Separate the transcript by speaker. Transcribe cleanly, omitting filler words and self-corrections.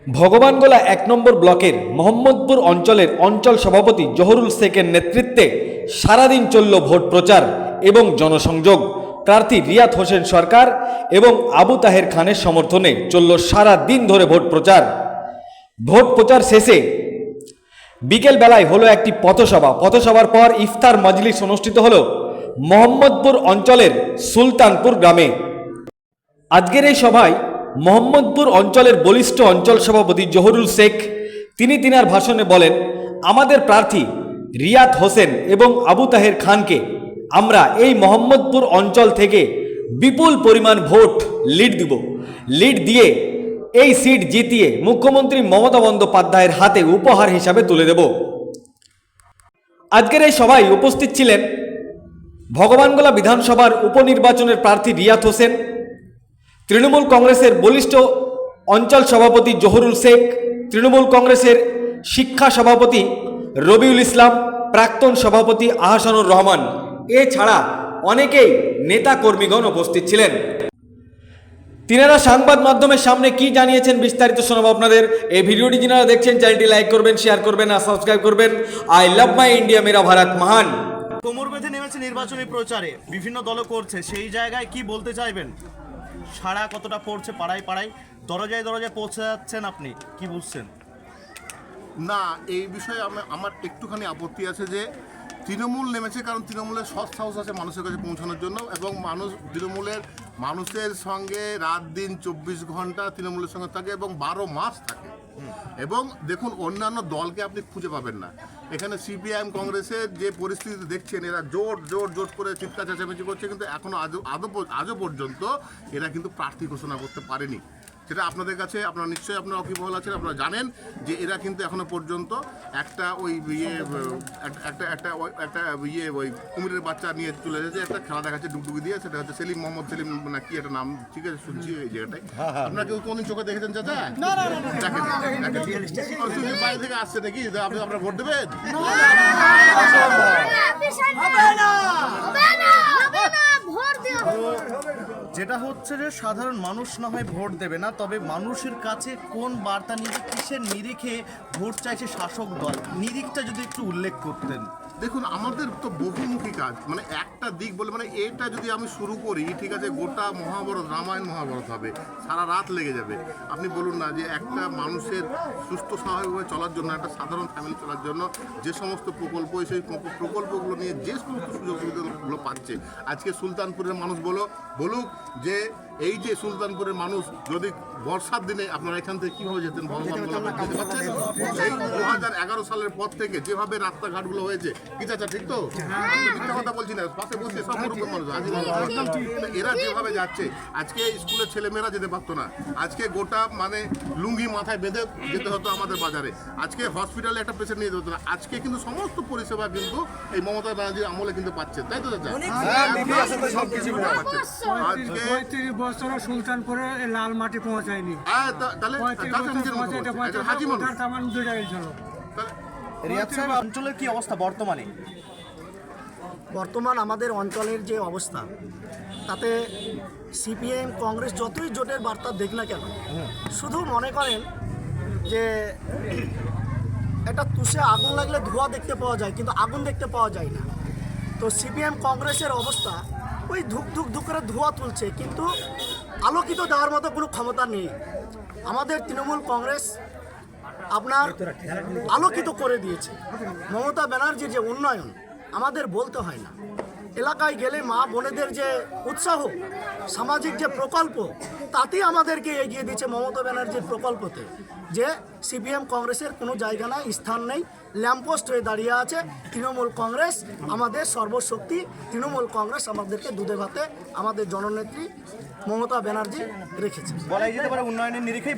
Speaker 1: ভগবানগোলা ১ নম্বর ব্লকের মোহাম্মদপুর অঞ্চলের অঞ্চল সভাপতি জহুরুল শেখের নেতৃত্বে সারাদিন চলল ভোট প্রচার এবং জনসংযোগ। প্রার্থী রিয়াত হোসেন সরকার এবং আবু তাহের খানের সমর্থনে চলল সারা দিন ধরে ভোট প্রচার। ভোট প্রচার শেষে বিকেল বেলায় হলো একটি পথসভার পর ইফতার মজলিস অনুষ্ঠিত হলো মোহাম্মদপুর অঞ্চলের সুলতানপুর গ্রামে। আজকের এই সভায় মোহাম্মদপুর অঞ্চলের বলিষ্ঠ অঞ্চল সভাপতি জহুরুল শেখ তিনার ভাষণে বলেন, আমাদের প্রার্থী রিয়াত হোসেন এবং আবু তাহের খানকে আমরা এই মোহাম্মদপুর অঞ্চল থেকে বিপুল পরিমাণ ভোট লিড দিয়ে এই সিট জিতিয়ে মুখ্যমন্ত্রী মমতা বন্দ্যোপাধ্যায়ের হাতে উপহার হিসাবে তুলে দেব। আজকের এই সভায় উপস্থিত ছিলেন ভগবানগোলা বিধানসভার উপনির্বাচনের প্রার্থী রিয়াত হোসেন, তৃণমূল কংগ্রেসের বলিষ্ঠ অঞ্চল সভাপতি জহুরুল শেখ, তৃণমূল কংগ্রেসের শিক্ষা সভাপতি রবিউল ইসলাম, প্রাক্তন সভাপতি আহসানুর রহমান, এছাড়া অনেকেই নেতা কর্মীগণ উপস্থিত ছিলেন। তিনারা সংবাদ মাধ্যমের সামনে কি জানিয়েছেন বিস্তারিত শোনাবো আপনাদের। এই ভিডিওটি যারা দেখছেন চ্যানেলটি লাইক করবেন, শেয়ার করবেন আর সাবস্ক্রাইব করবেন। আই লাভ মাই ইন্ডিয়া, মেরা ভারত মহান।
Speaker 2: কোমর বেঁধে নেমেছে নির্বাচনী প্রচারে, বিভিন্ন দল করছে, সেই জায়গায় কি বলতে চাইবেন? সারা কতটা পড়ছে পাড়ায় পাড়ায়, দরজায় দরজায় পৌঁছে যাচ্ছেন, আপনি কি বুঝছেন?
Speaker 3: না, এই বিষয়ে আমার একটুখানি আপত্তি আছে যে তৃণমূল নেমেছে, কারণ তৃণমূলের সৎ সাহস আছে মানুষের কাছে পৌঁছানোর জন্য, এবং মানুষের সঙ্গে রাত দিন 24 ঘন্টা তৃণমূলের সঙ্গে থাকে এবং 12 মাস থাকে। এবং দেখুন, অন্যান্য দলকে আপনি খুঁজে পাবেন না। এখানে সিপিআইএম কংগ্রেসের যে পরিস্থিতি দেখছেন, এরা জোট করে চিৎকার চেঁচামেচি করছে, কিন্তু এখনো আজও পর্যন্ত এরা কিন্তু প্রার্থী ঘোষণা করতে পারেনি। সেটা আপনাদের কাছে, আপনারা নিশ্চয়ই আপনারা অকিবহাল আছেন, আপনারা জানেন যে এরা কিন্তু এখনো পর্যন্ত একটা ওই ওই কুমিরের বাচ্চা নিয়ে চলে এসেছে, একটা খেলা দেখাচ্ছে ডুগডুগি দিয়ে, সেটা হচ্ছে মোহাম্মদ সেলিম না কি একটা নাম, ঠিক আছে শুনছি এই জায়গাটায়। আপনারা কেউ কোনদিন চোখে দেখেছেন চাচা? দেখেন বাইরে থেকে আসছে নাকি আপনারা ভোট দেবেন?
Speaker 2: যেটা হচ্ছে যে সাধারণ মানুষ না হয় ভোট দেবে না, তবে মানুষের কাছে কোন বার্তা নিয়ে, কিসের নিরিখে ভোট চাইছে শাসক দল, নিরিখটা যদি একটু উল্লেখ করতেন।
Speaker 3: দেখুন, আমাদের তো বহুমুখী কাজ, মানে একটা দিক বলে, মানে এটা যদি আমি শুরু করি, ঠিক আছে, গোটা মহাভারত, রামায়ণ মহাভারত হবে, সারা রাত লেগে যাবে। আপনি বলুন না যে একটা মানুষের সুস্থ স্বাভাবিকভাবে চলার জন্য, একটা সাধারণ ফ্যামিলি চলার জন্য যে সমস্ত প্রকল্প, সেই প্রকল্পগুলো নিয়ে যে সমস্ত সুযোগ সুবিধাগুলো পাচ্ছে, আজকে সুলতানপুরের মানুষ বলুক যে এই যে সুলতানপুরের মানুষ যদি বর্ষার দিনে আপনারা এখান থেকে কীভাবে যেতেন, এই 2011 সালের পর থেকে যেভাবে রাস্তাঘাটগুলো হয়েছে, কি চাচা ঠিক তো? মিথ্যা কথা বলছি না, পাশে বসে সব মুরুব্বি মানুষ, এরা যেভাবে যাচ্ছে, আজকে স্কুলের ছেলেমেয়েরা যেতে পারতো না, আজকে গোটা মানে লুঙ্গি মাথায় বেঁধে যেতে হতো আমাদের বাজারে, আজকে হসপিটালে একটা পেশেন্ট নিয়ে যেতে হতো না, আজকে কিন্তু সমস্ত পরিষেবা কিন্তু এই মমতা ব্যানার্জির আমলে কিন্তু পাচ্ছে, তাই তো চাচা?
Speaker 4: আজকে সুলতানপুরে লাল মাটি পৌঁছায়নি,
Speaker 2: অঞ্চলের কি অবস্থা বর্তমানে?
Speaker 5: বর্তমান আমাদের অঞ্চলের যে অবস্থা, তাতে সিপিএম কংগ্রেস যতই জোটের বার্তা দেখ না কেন, শুধু মনে করেন যে একটা তুষে আগুন লাগলে ধোঁয়া দেখতে পাওয়া যায়, কিন্তু আগুন দেখতে পাওয়া যায় না। তো সিপিএম কংগ্রেসের অবস্থা ওই ধুক করে ধোঁয়া তুলছে, কিন্তু আলোকিত দেওয়ার মতো কোনো ক্ষমতা নেই। আমাদের তৃণমূল কংগ্রেস আপনার আলোকিত করে দিয়েছে। মমতা ব্যানার্জির যে উন্নয়ন আমাদের বলতে হয় না, এলাকায় গেলে মা বোনেদের যে উৎসাহ, সামাজিক যে প্রকল্প, তাতেই আমাদেরকে এগিয়ে দিচ্ছে মমতা ব্যানার্জির প্রকল্পতে, যে সিপিএম কংগ্রেসের কোনো জায়গা নাই, স্থান নেই, ল্যাম্পপোস্ট হয়ে দাঁড়িয়ে আছে তৃণমূল কংগ্রেস। আমাদের সর্বশক্তি তৃণমূল কংগ্রেস আমাদেরকে দুধে ভাতে আমাদের জননেত্রী মমতা ব্যানার্জি রেখেছে।
Speaker 2: বলাই যেতে পারে উন্নয়নের নিরিখেই